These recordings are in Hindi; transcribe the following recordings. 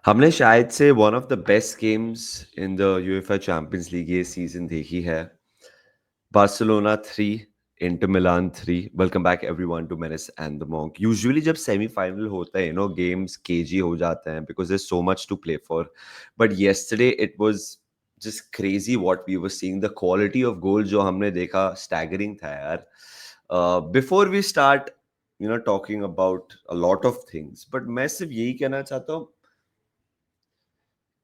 हमने शायद से one of the best games in the UEFA champions league ये सीजन देखी है। Barcelona 3, Inter Milan 3। Welcome back everyone to Menace and the Monk. Usually जब सेमीफाइनल होता है, गेम्स केजी हो जाते हैं because there so much to play for. But yesterday it was just crazy what we were seeing. The quality of goal जो हमने देखा स्टैगरिंग था यार। Before we start talking about a lot of things, but मैं सिर्फ यही कहना चाहता हूँ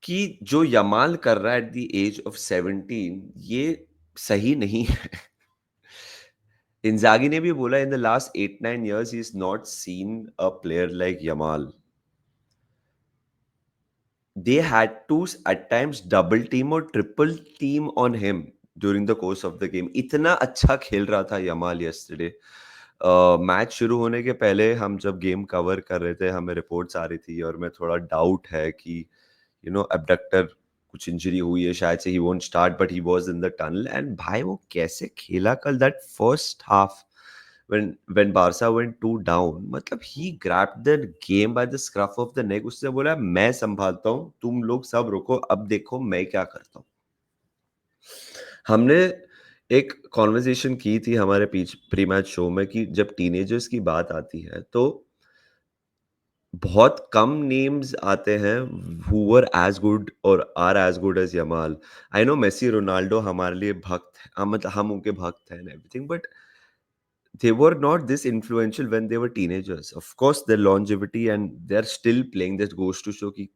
कि जो यमाल कर रहा है एट द एज ऑफ 17 ये सही नहीं है। इंजागी ने भी बोला in the last 8-9 years he is not seen a player like Yamal. They had to at times double team or triple team on him during the course of the game. इतना अच्छा खेल रहा था यमाल yesterday। मैच शुरू होने के पहले हम जब गेम कवर कर रहे थे हमें रिपोर्ट्स आ रही थी और मैं थोड़ा डाउट है कि एब्डक्टर कुछ इंजरी हुई है, शायद से he won't start, but he was in the tunnel. And भाई वो कैसे खेला कल that first half when Barca went 2 down, मतलब he grabbed the game by the scruff of the neck। उससे बोला मैं संभालता हूँ, तुम लोग सब रुको, अब देखो मैं क्या करता हूँ। हमने एक कॉन्वर्सेशन की थी हमारे प्री मैच शो में कि जब टीनेजर्स की बात आती है तो बहुत कम नेम्स आते हैं हु वर एज गुड और are as good as Yamal. I know Messi Ronaldo हमारे लिए भक्त है, मतलब हम उनके भक्त हैं everything, but they were not this influential when they were teenagers. Of course, their longevity and they're still playing, that goes to show कि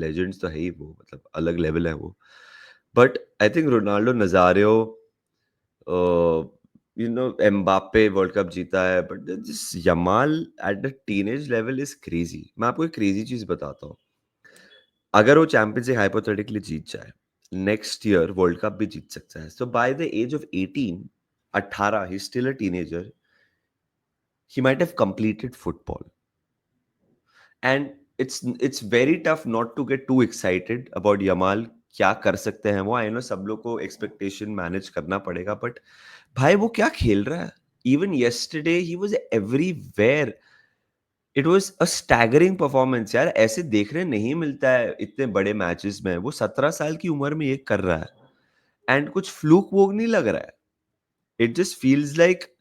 legends तो है ही वो, मतलब अलग लेवल है वो। But I think Ronaldo, नजारियो, Mbappe world cup जीता है, but this Yamal at the teenage level is crazy. मैं आपको एक क्रेजी चीज बताता हूँ। अगर वो चैंपियंस लीग हाइपोथेटिकली जीत जाए, नेक्स्ट ईयर वर्ल्ड कप भी जीत सकता है। So by the age of 18, 18, he still a teenager, he might have completed football, and it's very tough not to get too excited about Yamal। क्या कर सकते हैं वो, आई नो सब लोग को एक्सपेक्टेशन मैनेज करना पड़ेगा, बट भाई वो क्या खेल रहा है। Even yesterday he was everywhere। It was a staggering performance यार, ऐसे देखने नहीं मिलता है इतने बड़े मैचेस में। वो 17 साल की उम्र में ये कर रहा है एंड कुछ फ्लूक वोक नहीं लग रहा है। It just feels like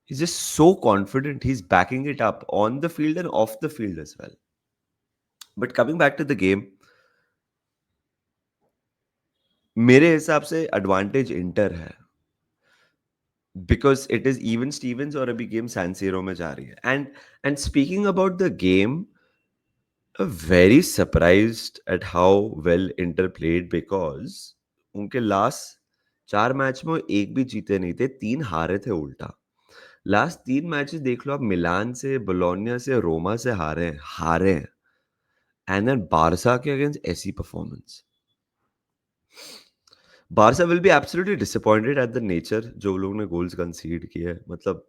he's just so confident, he's backing it up on the field and off the field as well। But coming back to the game, मेरे हिसाब से एडवांटेज इंटर है because it is even stevens और अभी गेम सैनसीरो में जा रही है। And speaking about the game, very surprised at how well Inter played because उनके लास्ट 4 मैच में वो एक भी जीते नहीं थे, 3 हारे थे उल्टा। लास्ट 3 मैचेस देख लो आप, मिलान से, बोलोनिया से, रोमा से हारे हैं एंड देन बारसा के अगेंस्ट ऐसी performance. Barca will be absolutely disappointed at the nature जो लोग ने गोल्स कंसीड किए हैं, मतलब।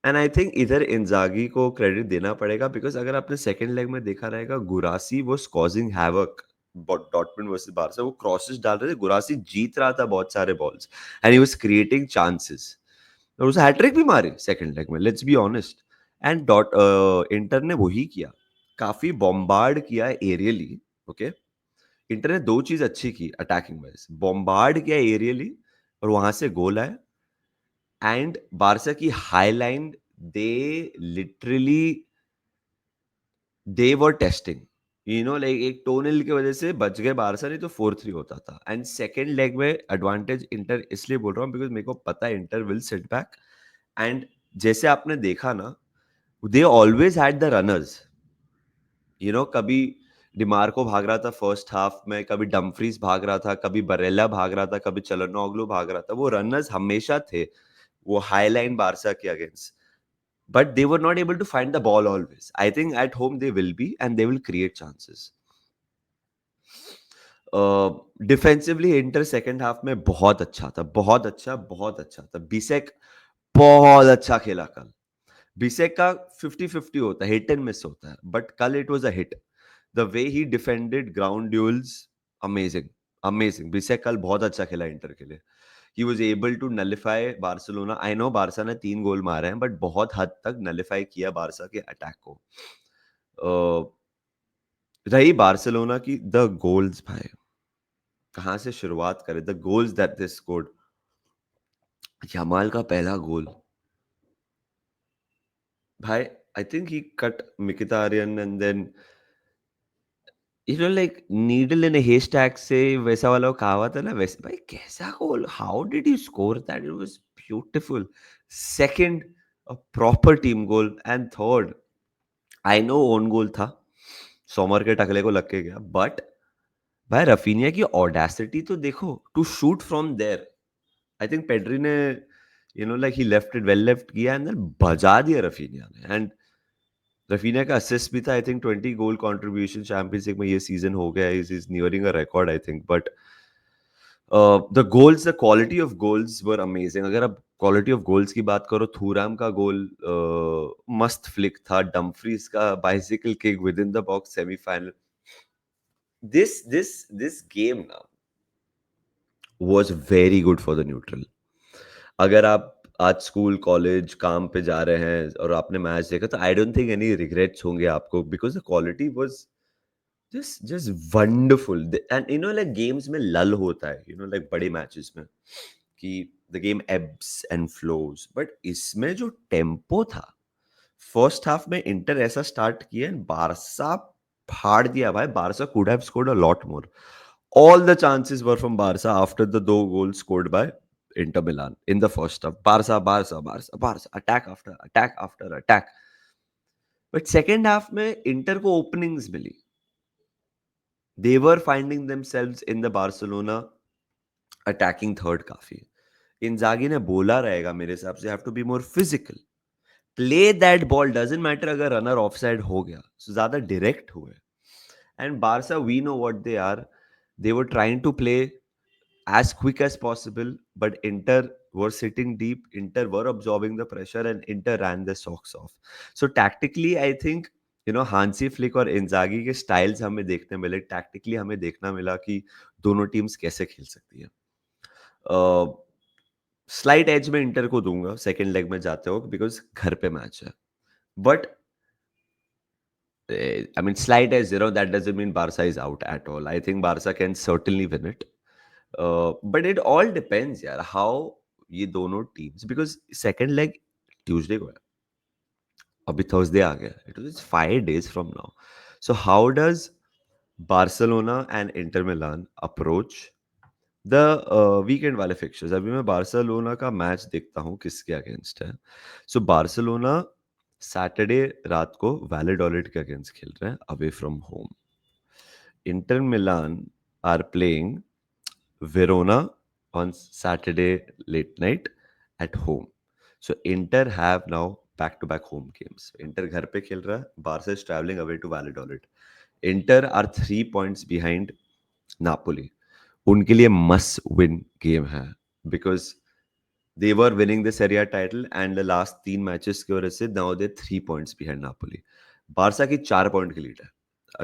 एंड आई थिंक इधर इंजागी को क्रेडिट देना पड़ेगा बिकॉज अगर आपने सेकंड लेग में देखा रहेगा, Guirassy was causing havoc. Dortmund versus Barca, वो क्रॉसेस डाल रहे थे, गुरासी जीत रहा था बहुत सारे balls and he was creating chances और उसे हैट्रिक भी मारी सेकंड लेग में, let's be honest. And Inter ने वही किया, काफी बॉम्बार्ड किया एरियली। ओके, इंटर ने 2 चीज अच्छी की अटैकिंग वाइज, बॉम्बार्ड किया एरियली और वहां से गोल आए। एंड बारसा की high line, they literally they were testing, like एक टोनल की वजह से बच गए बारसा, नहीं तो 4-3 होता था। एंड सेकेंड लेग में एडवांटेज इंटर इसलिए बोल रहा हूँ बिकॉज मेरे को पता है inter will sit back. And जैसे आपने देखा ना, they always had the runners. कभी डिमार्को भाग रहा था फर्स्ट हाफ में, कभी डम्फ्रीज भाग रहा था, कभी बरेला भाग रहा था, कभी चलनोग्लू भाग रहा था। वो रनर्स हमेशा थे वो हाई लाइन बारसा के against, but they were not able to find the ball always। I think at home they will be and they will create chances। Defensively inter second half में बहुत अच्छा था, बहुत अच्छा, बहुत अच्छा था। बिसेक बहुत अच्छा खेला कल। बिसेक का 50-50 होता है, हिट एंड मिस होता है, बट कल it was a hit. The way he defended ground duels, amazing, amazing. Bisseck कल बहुत अच्छा खेला इंटर के लिए। He was able to nullify Barcelona. I know Barca ने 3 गोल मारे हैं, बट बहुत हद तक नलिफाई किया बारसा के अटैक को। रही बार्सिलोना की द गोल्स भाई, कहाँ से शुरुआत करें? The goals that they scored. Yamal का पहला गोल भाई, I think he cut Mkhitaryan and then like needle in a haystack से वैसा वाला वो कहावत है ना, वैसे भाई कैसा goal, how did you score that? It was beautiful. Second, a proper team goal, and third, I know own goal था, सोमर के टकले को लग के गया, बट भाई रफीनिया की ऑडेसिटी तो देखो, to shoot from there. I think Pedri ने like he left it well, left किया एंड देन बजा दिया रफीनिया ने। एंड रफीनिया का असिस्ट भी था, I think 20 goal contribution champions league में ये सीजन हो गया, is nearing a record I think. But the goals, the quality of goals were amazing. अगर आप क्वालिटी ऑफ गोल्स की बात करो, थूराम का गोल मस्त फ्लिक था, डम्फ्रीज का bicycle kick within the box semifinal. This game ना was very good for the neutral. अगर आप आज स्कूल कॉलेज काम पे जा रहे हैं और आपने मैच देखा, तो I don't think any regrets होंगे आपको, because the quality was just wonderful. And like games में लल होता है, like बड़े मैचेस में, कि the game ebbs and flows, but इसमें जो टेम्पो था, फर्स्ट हाफ में इंटर ऐसा स्टार्ट किया and बारसा फाड़ दिया भाई। Barça could have scored a lot more. All the chances were from Barca after the 2 goals scored by Inter Milan in the first half. Barca, attack after attack. But second half में इंटर को ओपनिंग्स मिली, they were finding themselves in the Barcelona attacking third काफी। इंजागी ने बोला रहेगा मेरे हिसाब से, have to be more physical, play that ball, doesn't matter अगर रनर ऑफसाइड हो गया, so ज्यादा डायरेक्ट हुए। And Barca, we know what they are, they were trying to play as quick as possible, but Inter were sitting deep, Inter were absorbing the pressure, and Inter ran their socks off. So tactically, I think Hansi Flick और इंजागी के स्टाइल्स हमें देखने मिले, टैक्टिकली हमें देखना मिला कि दोनों टीम्स कैसे खेल सकती है। स्लाइट एज में इंटर को दूंगा सेकेंड लेग में जाते हो, बिकॉज घर पे मैच है, but I mean, slight as zero, that doesn't mean Barca is out at all. I think Barca can certainly win it. But it all depends, यार, how ये दोनों teams, because second leg Tuesday को है, अभी Thursday आ गया, it was 5 days from now. So how does Barcelona and Inter Milan approach the weekend वाले fixtures? अभी मैं बार्सिलोना का मैच देखता हूँ किसके अगेंस्ट है। सो बार्सिलोना सैटरडे रात को वैलेडोलिड के अगेंस्ट खेल रहे हैं away from home. Inter Milan are playing Verona on Saturday late night at home. So Inter have now back-to-back home games. Inter घर पे खेल रहा है, Barca is traveling away to Valladolid. Inter are 3 points behind Napoli. उनके लिए must win game है, because they were winning the Serie A title and the last 3 matches की वजह से now they're 3 points behind Napoli. Barça की 4 पॉइंट की लीड है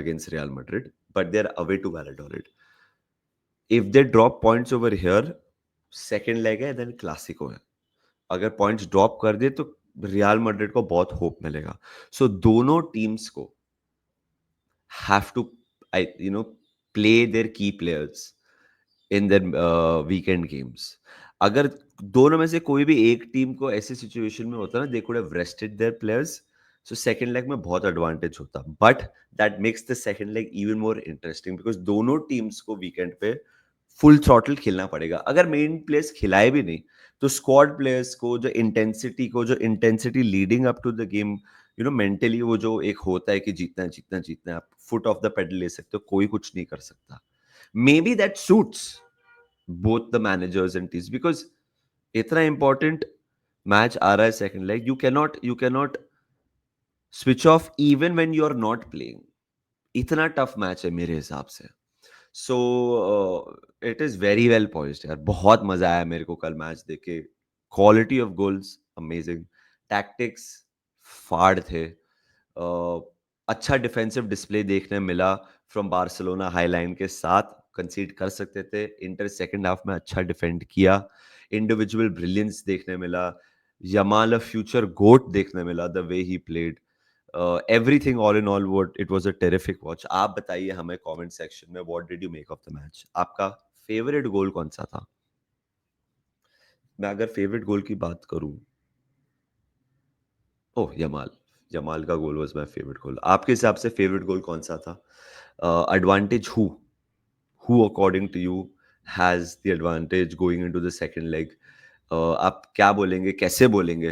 against Real Madrid, but they're away to Valladolid. If they drop points over here, second leg है, देन क्लासिको है। अगर पॉइंट्स ड्रॉप कर दे तो रियल मैड्रिड को बहुत होप मिलेगा। सो दोनों टीम्स को हैव टू प्ले देयर की players in their weekend games. अगर दोनों में से कोई भी एक टीम को ऐसे सिचुएशन में होता ना, they could have rested their players, so second leg में बहुत एडवांटेज होता, but that makes the second leg even more interesting, because दोनों टीम्स को वीकेंड पे फुल थ्रॉटल खेलना पड़ेगा। अगर मेन प्लेयर्स खिलाए भी नहीं, तो स्क्वाड प्लेयर्स को जो intensity leading up to the game, mentally वो जो एक होता है कि जीतना है जीतना है जीतना है, आप फुट ऑफ द पेडल ले सकते हो, कोई कुछ नहीं कर सकता। May be that suits both the managers and teams, because इतना important मैच आ रहा है second leg, you cannot switch off even when you are not playing. इतना टफ मैच है मेरे हिसाब से। So it is very well poised यार, बहुत मजा आया मेरे को कल मैच देख के। Quality of goals amazing, tactics फाड़ थे, अच्छा डिफेंसिव डिस्प्ले देखने मिला फ्रॉम बार्सिलोना, हाईलाइन के साथ कंसीड कर सकते थे। इंटर सेकंड हाफ में अच्छा डिफेंड किया, इंडिविजुअल ब्रिलियंस देखने मिला, यमाल फ्यूचर गोट देखने मिला, the way he played. Everything all in all what it was a terrific watch. आप बताइए हमें कमेंट सेक्शन में what did you make of the match? आपका फेवरेट गोल कौन-सा था? मैं अगर फेवरेट गोल की बात करूँ, ओह! यमाल, यमाल का गोल वाज़ माय फेवरेट गोल। आपके हिसाब से फेवरेट गोल कौन-सा था? Advantage who? Who according to you has the advantage going into the second leg? आप क्या बोलेंगे, कैसे बोलेंगे?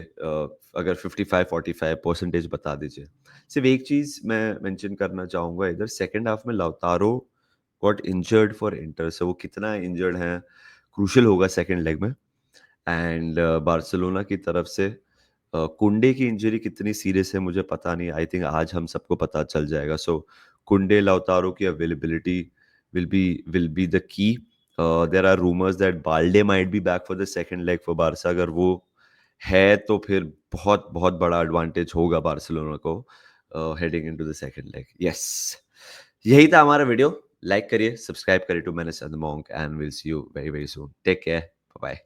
अगर 55-45 परसेंटेज बता दीजिए। सिर्फ़ एक चीज़ मैं मेंशन करना चाहूँगा इधर, सेकंड हाफ में Lautaro got injured for Inter, so वो कितना इंजर्ड हैं, क्रूशियल होगा सेकंड लेग में। एंड बार्सिलोना की तरफ से कुंडे की इंजरी कितनी सीरियस है मुझे पता नहीं, आई थिंक आज हम सबको पता चल जाएगा। सो कुंडे लाउतारो की availability will be the key. There are rumours that Balde might be back for the second leg for Barca. अगर वो है तो फिर बहुत बहुत बड़ा एडवांटेज होगा बार्सिलोना को heading into the second leg. Yes, यही था हमारा वीडियो। लाइक करिए, सब्सक्राइब करिए to manage the Monk, and will see you very very soon. Take care, bye bye.